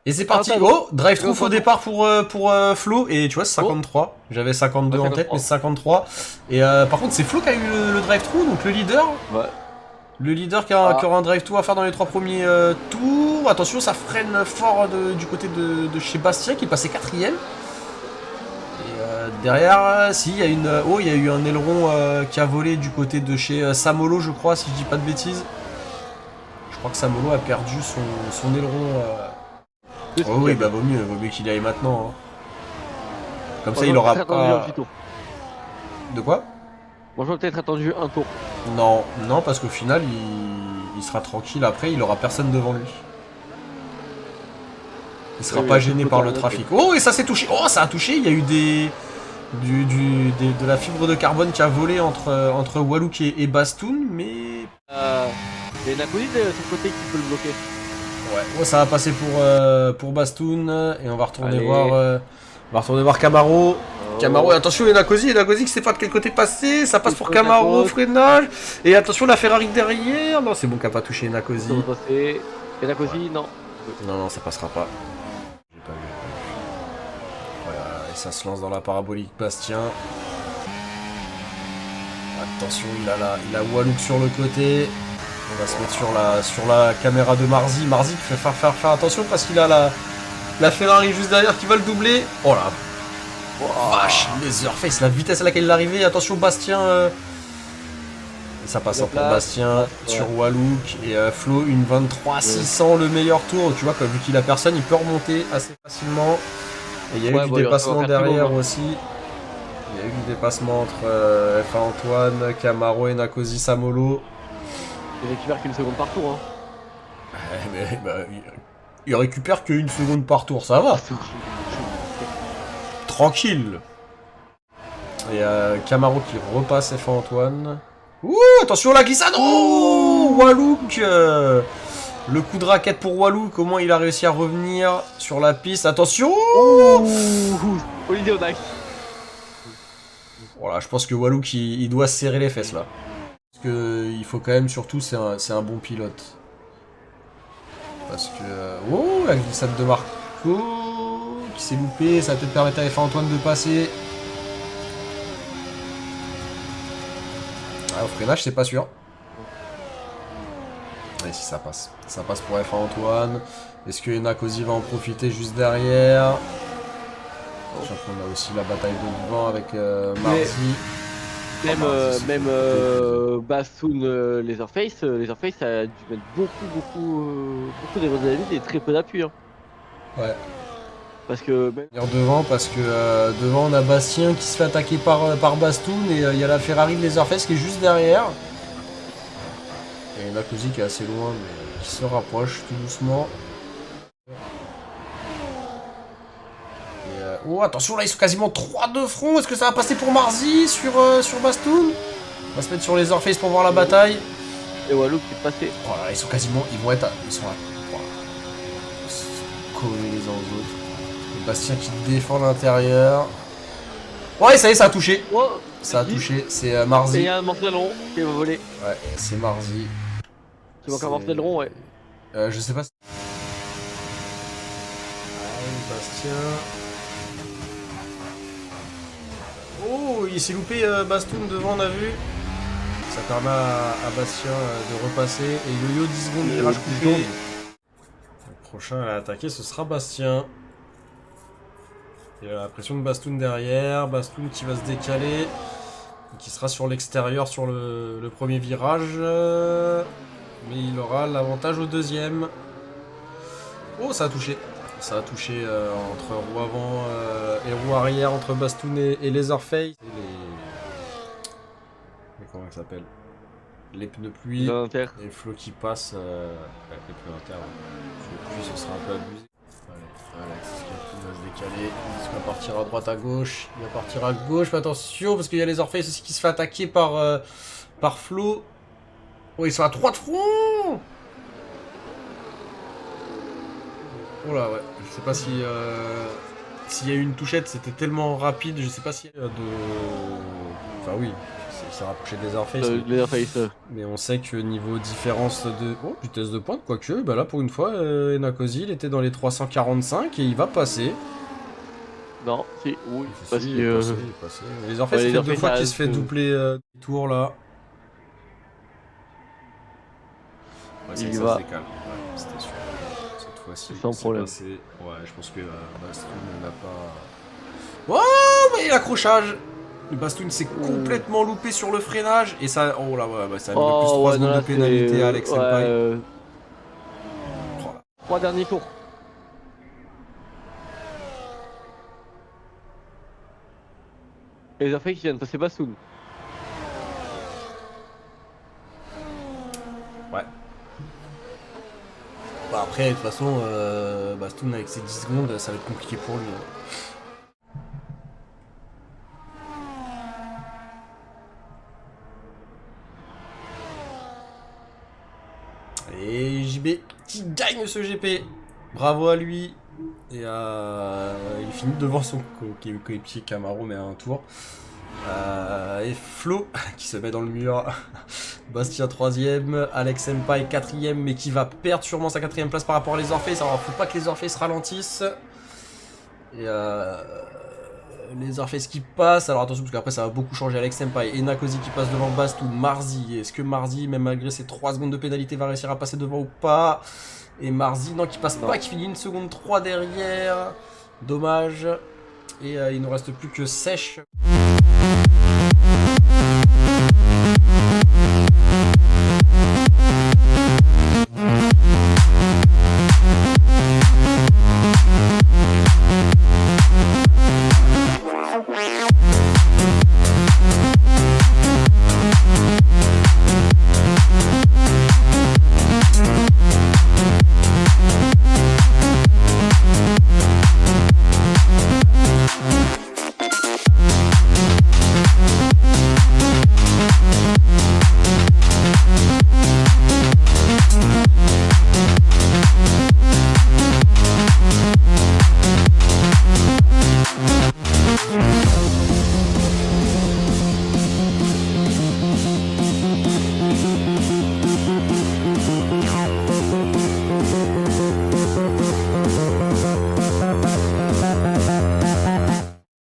Et c'est parti. Attends, Oh, drive go, through au go. départ pour Flo. Et tu vois, c'est 53. J'avais 52 en tête, mais c'est 53. Et par contre, c'est Flo qui a eu le drive through, donc le leader. Ouais. Le leader qui Ah, aura un drive through à faire dans les 3 premiers tours. Attention, ça freine fort du côté de chez Bastien qui est passé 4ème. Et derrière, si, il y a il y a eu un aileron qui a volé du côté de chez Samolo, je crois, si je dis pas de bêtises. Je crois que Samolo a perdu son aileron. deux Oh skis oui, à bah bien. vaut mieux qu'il y aille maintenant, hein. Comme ça, il Franchement, aura peut-être attendu un pas. petit tour. De quoi? Franchement, peut-être attendu un tour. Non, non, parce qu'au final, il sera tranquille après, il aura personne devant lui. Il Oui, sera mais pas il y a plus de gêné par le moteur à noter. trafic. Oh, et ça s'est touché. Oh, ça a touché. Il y a eu de la fibre de carbone qui a volé entre Wallouk et Bastoun, mais Il y a une Nakoudi de son côté qui peut le bloquer. ouais, oh, ça va passer pour Bastoun et on va retourner Allez. voir Camaro. Camaro, Oh. attention, Enakosi qui sait pas de quel côté passer, ça passe Il pour faut sa Camaro, côte. freinage, et attention la Ferrari derrière, non c'est bon qu'elle a pas touché Ça va Enakosi. passer. Et Nakoudi, non. Non, non, ça passera pas. J'ai pas vu. Voilà, et ça se lance dans la parabolique Bastien. Attention, il a Wallouk sur le côté. On va se mettre sur la caméra de Marzi. Marzi qui fait faire attention parce qu'il a la Ferrari juste derrière qui va le doubler. Oh là, vache, Leatherface, la vitesse à laquelle il est arrivé. Attention, Bastien. Et ça passe La pour place. Bastien Ouais. sur Wallouk. Et Flo, une 23 600, le meilleur tour. Tu vois, vu qu'il a personne, il peut remonter assez facilement. Et il y a eu Ouais, du bon, il reste dépassement encore 4 secondes. derrière Hein. aussi. Il y a eu du dépassement entre F1 Antoine, Camaro et Nakosi Samolo. Il récupère qu'une seconde par tour. Hein. Mais, bah, il récupère qu'une seconde par tour, ça va. Tranquille. Et Camaro qui repasse F1 Antoine. Ouh, attention la glissade. Oh, Wallouk. Le coup de raquette pour Wallouk. Comment il a réussi à revenir sur la piste. Attention. Ouh, Olivier Odax. Voilà, je pense que Wallouk il doit se serrer les fesses là. Parce que il faut quand même surtout, c'est un bon pilote. Parce que... oh, la glissade de Marco qui s'est loupé, ça va peut-être permettre à F1 Antoine de passer. Ah, au freinage, c'est pas sûr. Et si ça passe. Ça passe pour F1 Antoine. Est-ce que Enakosi va en profiter juste derrière? Sachant qu'on a aussi la bataille de devant avec Marzi. Même Bassoun Leatherface a dû mettre beaucoup d'aérodynamisme et très peu d'appui. Hein. Ouais. Parce que même Venir devant parce que devant on a Bastien qui se fait attaquer par Bastoun et il y a la Ferrari de Leatherface qui est juste derrière. Et Enakosi qui est assez loin mais qui se rapproche tout doucement. Et, oh attention là ils sont quasiment 3 de front. Est-ce que ça va passer pour Marzi sur Bastoun? On va se mettre sur Leatherface pour voir la bataille. et Wallouk qui est passé. Oh là, ils sont quasiment, ils sont là. Voilà. Ils sont collés les uns aux autres. Et Bastien qui défend l'intérieur. Ouais, ça y est, ça a touché. Oh, Ça a si. touché, c'est Et il Marzi. y a un morceau d'aileron qui va voler. Ouais, c'est Marzi. Tu manques un morceau d'aileron, ouais. Je sais pas si... Allez, Bastien. Oh, il s'est loupé Bastoun devant, on a vu. Ça permet à Bastien de repasser. Et Yo-Yo 10 secondes, virage 10 coupé. secondes. Le prochain à attaquer, ce sera Bastien. Il a la pression de Bastoun derrière. Bastoun qui va se décaler. Qui sera sur l'extérieur sur le premier virage. Mais il aura l'avantage au deuxième. Oh, ça a touché. Ça a touché entre roue avant et roue arrière, entre Bastoun et Leatherface. Comment ça s'appelle? Les pneus pluie. Et Flo qui passe avec les pneus internes. Flo pluie, ce sera un peu abusé. Alex qui va se décaler. Il va partir à droite, à gauche. Il va partir à gauche. Mais attention, parce qu'il y a Leatherface aussi qui se fait attaquer par Flo. Oh, ils sont à 3 de front. Oh là, ouais. Je sais pas si... s'il y a eu une touchette, c'était tellement rapide. Je sais pas s'il y a de... Enfin oui, c'est rapproché des Leatherface. Leatherface. Mais on sait que niveau différence de... Oh, vitesse de pointe, quoique, bah là pour une fois, Enakosi, il était dans les 345 et il va passer. Non, si, oui, Si, parce il que... est passé, il est passé. Leatherface, Ouais, ça fait Leatherface, deux fois ça qu'il se fait reste, doubler tour là. Ouais, Il ça va. se décale. Ouais, c'était sûr. Cette fois-ci, Sans c'est problème. passé. Ouais, je pense que Bastoun n'a pas... Oh, mais l'accrochage! Bastoun s'est complètement loupé sur le freinage et ça... Oh là, ouais, bah, ça a mis de plus 3 ouais, secondes non, de là, pénalité à Alex ouais, Senpai. Oh là. 3 derniers tours. Et Leatherface qui vient de passer Bassoun. Ouais. Bah après, de toute façon, Bastoun avec ses 10 secondes, ça va être compliqué pour lui. Et JB qui gagne ce GP. Bravo à lui. Et il finit devant son coéquipier Camaro, mais à un tour. Et Flo qui se met dans le mur. Bastien 3ème, Alex Senpai 4ème, mais qui va perdre sûrement sa 4ème place par rapport à Leatherface. Alors faut pas que Leatherface ralentisse. Et Leatherface qui passe. Alors attention parce qu'après ça va beaucoup changer. Alex Senpai, Enakosi qui passe devant Bastoun, Marzi. Est-ce que Marzi, même malgré ses 3 secondes de pénalité, va réussir à passer devant ou pas? Et Marzi, non, qui passe pas, qui finit 1 seconde 3 derrière. Dommage. Et il ne reste plus que Sèche.